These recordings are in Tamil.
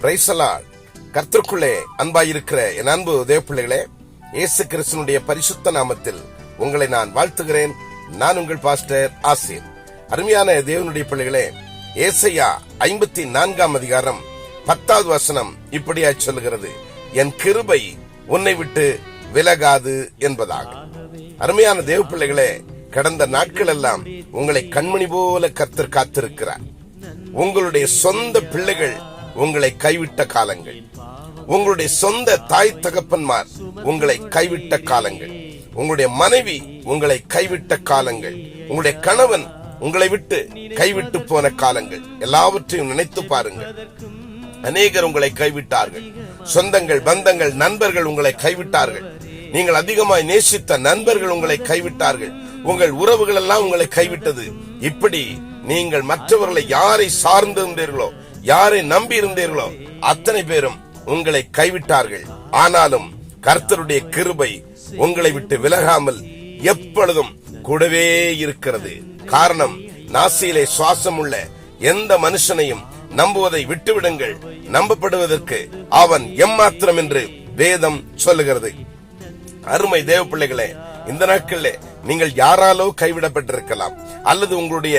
Praise the Lord. கர்த்தருக்குள்ளே அன்பாயிருக்கிற என் அன்பு தேவப்பிள்ளைகளே, இயேசு கிறிஸ்துவினுடைய பரிசுத்த நாமத்தில் உங்களை நான் வாழ்த்துகிறேன். நான் உங்கள் பாஸ்டர் ஆசீர். அருமையான தேவனுடைய பிள்ளைகளே, ஏசாயா 54 அதிகாரம் 10வது வசனம் இப்படியாய் சொல்லுகிறது, என் கிருபை உன்னை விட்டு விலகாது என்பதாக. அருமையான தேவ பிள்ளைகளே, கடந்த நாட்கள் எல்லாம் உங்களை கண்மணி போல கர்த்தர் காத்திருக்கிறார். உங்களுடைய சொந்த பிள்ளைகள் உங்களை கைவிட்ட காலங்கள், உங்களுடைய சொந்த தாய் தகப்பன்மார் உங்களை கைவிட்ட காலங்கள், உங்களுடைய மனைவி உங்களை கைவிட்ட காலங்கள், உங்களுடைய கணவன் உங்களை விட்டு கைவிட்டு போன காலங்கள் எல்லாவற்றையும் நினைத்து பாருங்கள். அநேகர் உங்களை கைவிட்டார்கள். சொந்தங்கள், பந்தங்கள், நண்பர்கள் உங்களை கைவிட்டார்கள். நீங்கள் அதிகமாய் நேசித்த நண்பர்கள் உங்களை கைவிட்டார்கள். உங்கள் உறவுகள் எல்லாம் உங்களை கைவிட்டது. இப்படி நீங்கள் மற்றவர்களை யாரை சார்ந்து இருந்தீர்களோ, யாரை நம்பி இருந்தீர்களோ அத்தனை பேரும் உங்களை கைவிட்டார்கள். ஆனாலும் கர்த்தருடைய கிருபை உங்களை விட்டு விலகாமல் எப்பொழுதும் கூடவே இருக்கிறது. காரணம், நாசியிலே சுவாசம் உள்ள எந்த மனுஷனையும் நம்புவதை விட்டுவிடுங்கள், நம்பப்படுவதற்கு அவன் எம்மாத்திரம் என்று வேதம் சொல்லுகிறது. அருமை தேவ பிள்ளைகளே, இந்த நாட்களிலே நீங்கள் யாராலோ கைவிடப்பட்டிருக்கலாம், அல்லது உங்களுடைய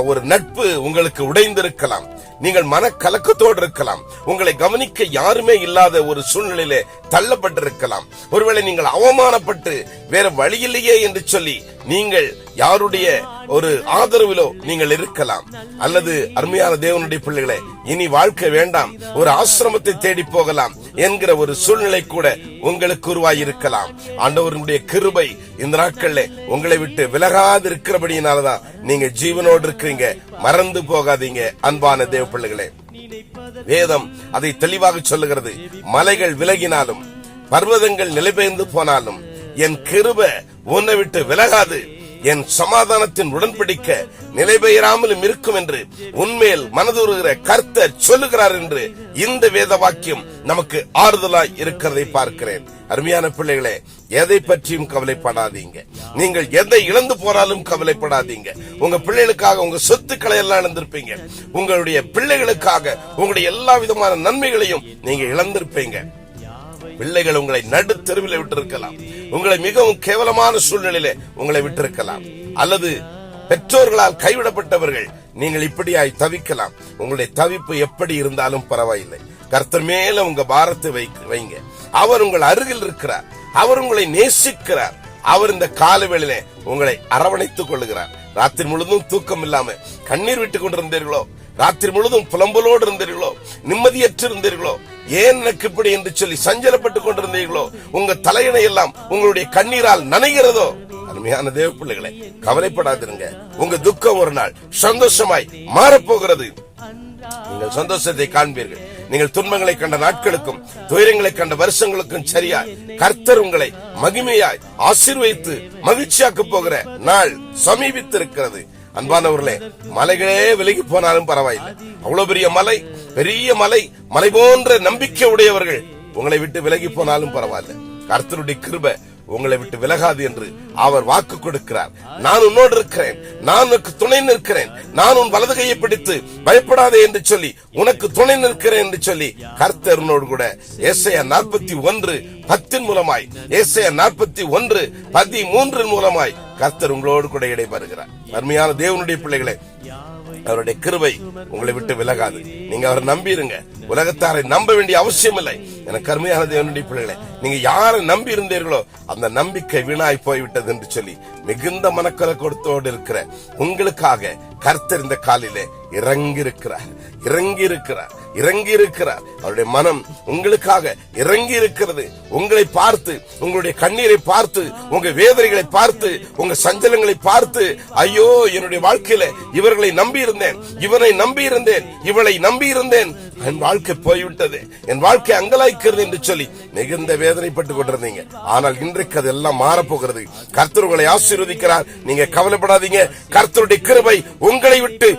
ஒரு நட்பு உங்களுக்கு உடைந்திருக்கலாம். நீங்கள் மனக்கலக்கத்தோடு இருக்கலாம். உங்களை கவனிக்க யாருமே இல்லாத ஒரு சூழ்நிலையிலே தள்ளப்பட்டிருக்கலாம். ஒருவேளை நீங்கள் அவமானப்பட்டு வேற வழியில்லையே என்று சொல்லி நீங்கள் யாருடைய ஒரு ஆதரவிலோ நீங்கள் இருக்கலாம். அல்லது அருமையான தேவனுடைய பிள்ளைகளே, இனி வாழ்க்கை வேண்டாம், ஒரு ஆசிரமத்தை தேடி போகலாம் என்கிற ஒரு சூழ்நிலை கூட உங்களுக்கு உருவாயிருக்கலாம். ஆண்டவருடைய கிருபை இந்த நாட்கள்ல உங்களை விட்டு விலகாது இருக்கிறபடியினாலதான் நீங்க ஜீவனோடு இருக்கிறீங்க. மறந்து போகாதீங்க அன்பான தேவ பிள்ளைகளே. வேதம் அதை தெளிவாக சொல்லுகிறது, மலைகள் விலகினாலும் பர்வதங்கள் நிலைபெயர்ந்து போனாலும் என் கிருபை உன்னை விட்டு விலகாது, என் சமாதானத்தின் உடன்படிக்க நிலைபெயராமலும் இருக்கும் என்று உன்மேல் மனதுருகிற கர்த்தர் சொல்லுகிறார் என்று இந்த வேத வாக்கியம் நமக்கு ஆறுதலாய் இருக்கிறதை பார்க்கிறேன். அருமையான பிள்ளைகளே, எதை பற்றியும் கவலைப்படாதீங்க. நீங்கள் எதை இழந்து போனாலும் கவலைப்படாதீங்க. உங்க பிள்ளைகளுக்காக உங்க சொத்துக்களை எல்லாம் இழந்திருப்பீங்க. உங்களுடைய பிள்ளைகளுக்காக உங்களுடைய எல்லா விதமான நன்மைகளையும் நீங்க இழந்திருப்பீங்க. பிள்ளைகள் உங்களை நடு தெருவில் விட்டிருக்கலாம். உங்களை மிகவும் கேவலமான சூழ்நிலையிலே உங்களை விட்டிருக்கலாம். அல்லது பெற்றோர்களால் கைவிடப்பட்டவர்கள் நீங்கள் இப்படியாய் தவிக்கலாம். உங்களுடைய தவிப்பு எப்படி இருந்தாலும் பரவாயில்லை, கர்த்தர் மேல உங்க பாரத்தை வைங்க. அவர் உங்கள் அருகில் இருக்கிறார். அவர் உங்களை நேசிக்கிறார். அவர் இந்த காலவேளையிலே உங்களை அரவணைத்துக் கொள்ளுகிறார். ராத்திரி முழுதும் தூக்கம் இல்லாம கண்ணீர் விட்டுக் கொண்டிருந்தீர்களோ, ராத்திரி முழுதும் புலம்பலோடு இருந்தீர்களோ, நிம்மதியற்று இருந்தீர்களோ, ஏன் எனக்கு இப்படி என்று சொல்லி சஞ்சலப்பட்டுக் கொண்டிருந்தீர்களோ, உங்க தலையணை எல்லாம் உங்களுடைய கண்ணீரால் நனைகிறதோ, அருமையான தேவ பிள்ளைகளை கவலைப்படாதிருங்க. உங்க துக்கம் ஒரு நாள் சந்தோஷமாய் மாறப்போகிறது. நீங்கள் சந்தோஷத்தை காண்பீர்கள். நீங்கள் துன்பங்களை கண்ட நாட்களுக்கும் துயரங்களை கண்ட வருஷங்களுக்கும் சரியாய் கர்த்தர் உங்களை மகிமையாய் ஆசீர்வதித்து மகிழ்ச்சியாக்க போகிற நாள் சமீபித்திருக்கிறது. அன்பானவர்களே, மலைகளே விலகி போனாலும் பரவாயில்லை. அவ்வளவு பெரிய மலை போன்ற நம்பிக்கை உடையவர்கள் உங்களை விட்டு விலகி போனாலும் பரவாயில்ல, கர்த்தருடைய கிருபை உங்களை விட்டு விலகாது என்று அவர் வாக்கு கொடுக்கிறார். நான் உன்னோடு இருக்கிறேன், நான் உனக்கு துணை நிற்கிறேன், நான் உன் வலது கையை பிடித்து பயப்படாதே என்று சொல்லி உனக்கு துணை நிற்கிறேன் என்று சொல்லி கர்த்தர் உன்னோடு கூட ஏசாயா 41:10 மூலமாய், ஏசாயா 41:13 மூலமாய் கர்த்தர் உங்களோடு கூட இடைபெறுகிறார். அருமையான தேவனுடைய பிள்ளைகளே, அவருடைய கிருபை உங்களை விட்டு விலகாது. நீங்க அவரை நம்பிருங்க. உலகத்தாரை நம்ப வேண்டிய அவசியம் இல்லை. எனக்கு அருமையான தேவனுடைய பிள்ளைகளே, நீங்க யாரை நம்பி இருந்தீர்களோ அந்த நம்பிக்கை வீணாய் போய்விட்டது என்று சொல்லி மிகுந்த மனக்கலக்கத்தோடு இருக்கிற உங்களுக்காக கர்த்தர் இந்த காலிலே இறங்கி இருக்கிறார். அவருடைய மனம் உங்களுக்காக இறங்கி இருக்கிறது. உங்களை பார்த்து, உங்களுடைய கண்ணீரை பார்த்து, உங்க வேதனைகளை பார்த்து, உங்க சஞ்சலங்களை பார்த்து, ஐயோ என்னுடைய வாழ்க்கையில இவர்களை நம்பி இருந்தேன், இவனை நம்பி இருந்தேன், இவளை நம்பி இருந்தேன், என் வாழ்க்கை போய்விட்டது, என் வாழ்க்கை அங்கலாய்க்கிறது என்று சொல்லி மிகுந்த வேதனைப்பட்டுக் கொண்டிருந்தீங்க. ஆனால் இன்றைக்கு அதெல்லாம் மாறப்போகிறது. கர்த்தர் உங்களை ஆசீர்வதிக்கிறார். நீங்க கவலைப்படாதீங்க. கர்த்தருடைய கிருபை உங்களை விட்டு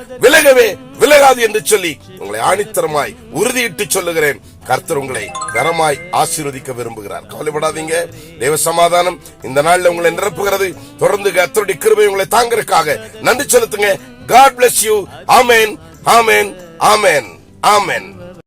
விலகாது என்று சொல்லி உங்களை ஆணித்தரமாய் உறுதியிட்டு சொல்லுகிறேன். கர்த்தர் உங்களை கரமாய் ஆசீர்வதிக்க விரும்புகிறார். கவலைப்படாதீங்க. தேவ சமாதானம் இந்த நாள்ல உங்களை நிரப்புகிறது. தொடர்ந்து கர்த்தருடைய கிருபை உங்களை தாங்கறதுக்காக நன்றி செலுத்துங்க. God bless you. Amen. Amen. Amen. Amen.